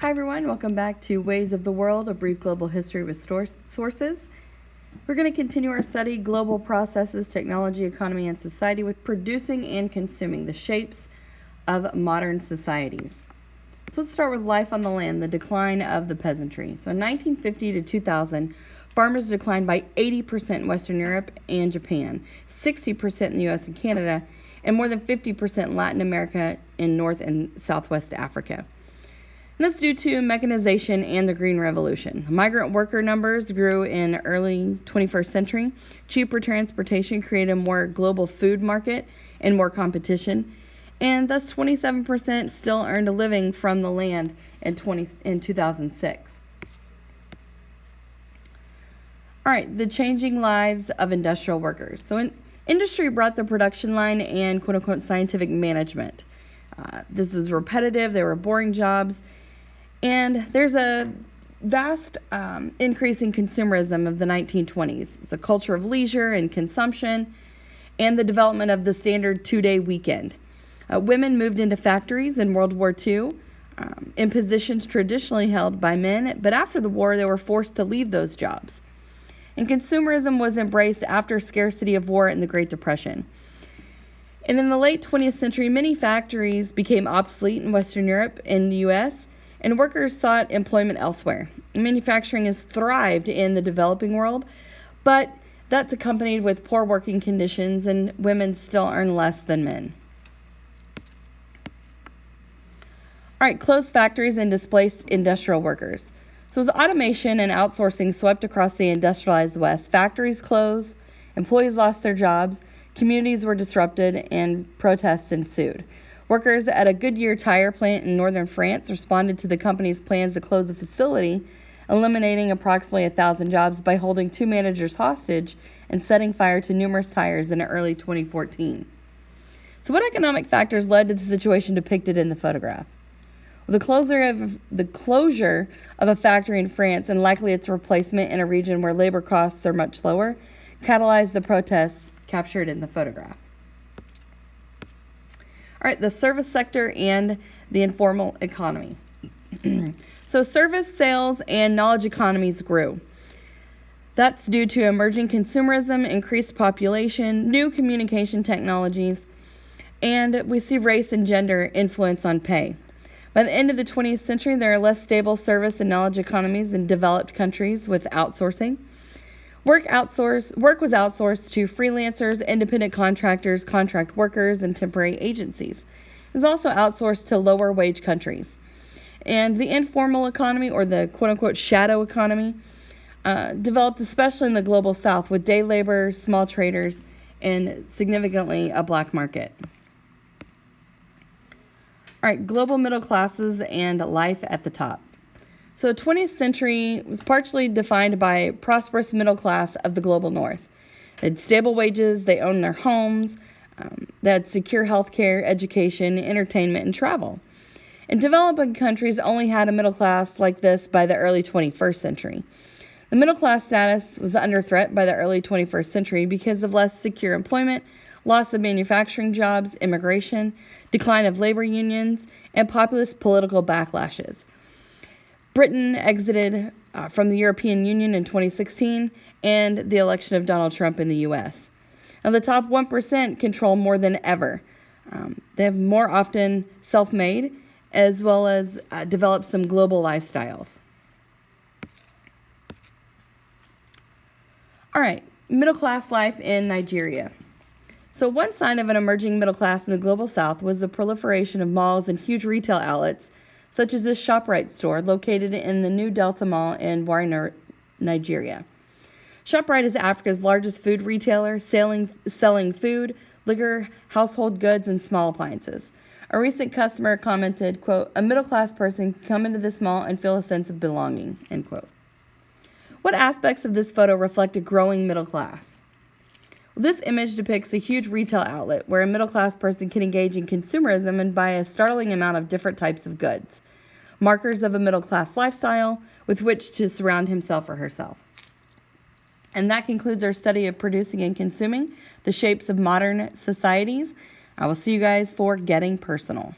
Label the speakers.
Speaker 1: Hi everyone, welcome back to Ways of the World, a brief global history with sources. We're going to continue our study, Global Processes, Technology, Economy, and Society, with producing and consuming, the shapes of modern societies. So let's start with life on the land, the decline of the peasantry. So in 1950 to 2000, farmers declined by 80% in Western Europe and Japan, 60% in the US and Canada, and more than 50% in Latin America and North and Southwest Africa. And that's due to mechanization and the Green Revolution. Migrant worker numbers grew in early 21st century. Cheaper transportation created a more global food market and more competition. And thus 27% still earned a living from the land in 2006. All right, the changing lives of industrial workers. So industry brought the production line and quote-unquote scientific management. This was repetitive. They were boring jobs. And there's a vast increase in consumerism of the 1920s. It's a culture of leisure and consumption and the development of the standard two-day weekend. Women moved into factories in World War II in positions traditionally held by men, but after the war they were forced to leave those jobs. And consumerism was embraced after scarcity of war and the Great Depression. And in the late 20th century, many factories became obsolete in Western Europe and the U.S., and workers sought employment elsewhere. Manufacturing has thrived in the developing world, but that's accompanied with poor working conditions, and women still earn less than men. All right, closed factories and displaced industrial workers. So as automation and outsourcing swept across the industrialized West, factories closed, employees lost their jobs, communities were disrupted, and protests ensued. Workers at a Goodyear tire plant in northern France responded to the company's plans to close the facility, eliminating approximately 1,000 jobs by holding two managers hostage and setting fire to numerous tires in early 2014. So what economic factors led to the situation depicted in the photograph? Well, the closure of a factory in France, and likely its replacement in a region where labor costs are much lower, catalyzed the protests captured in the photograph. All right, the service sector and the informal economy. So service, sales, and knowledge economies grew. That's due to emerging consumerism, increased population, new communication technologies, and we see race and gender influence on pay. By the end of the 20th century, there are less stable service and knowledge economies in developed countries with outsourcing. Work was outsourced to freelancers, independent contractors, contract workers, and temporary agencies. It was also outsourced to lower wage countries. And the informal economy, or the quote-unquote shadow economy, developed especially in the global south with day laborers, small traders, and significantly a black market. All right, global middle classes and life at the top. So the 20th century was partially defined by prosperous middle class of the global north. They had stable wages, they owned their homes, they had secure health care, education, entertainment, and travel. And developing countries only had a middle class like this by the early 21st century. The middle class status was under threat by the early 21st century because of less secure employment, loss of manufacturing jobs, immigration, decline of labor unions, and populist political backlashes. Britain exited from the European Union in 2016 and the election of Donald Trump in the U.S. Now, the top 1% control more than ever. They have more often self-made as well as developed some global lifestyles. All right, middle class life in Nigeria. So one sign of an emerging middle class in the global south was the proliferation of malls and huge retail outlets, such as this ShopRite store located in the New Delta Mall in Warri, Nigeria. ShopRite is Africa's largest food retailer, selling food, liquor, household goods, and small appliances. A recent customer commented, quote, "A middle-class person can come into this mall and feel a sense of belonging," end quote. What aspects of this photo reflect a growing middle class? Well, this image depicts a huge retail outlet where a middle-class person can engage in consumerism and buy a startling amount of different types of goods, markers of a middle-class lifestyle with which to surround himself or herself. And that concludes our study of producing and consuming, the shapes of modern societies. I will see you guys for Getting Personal.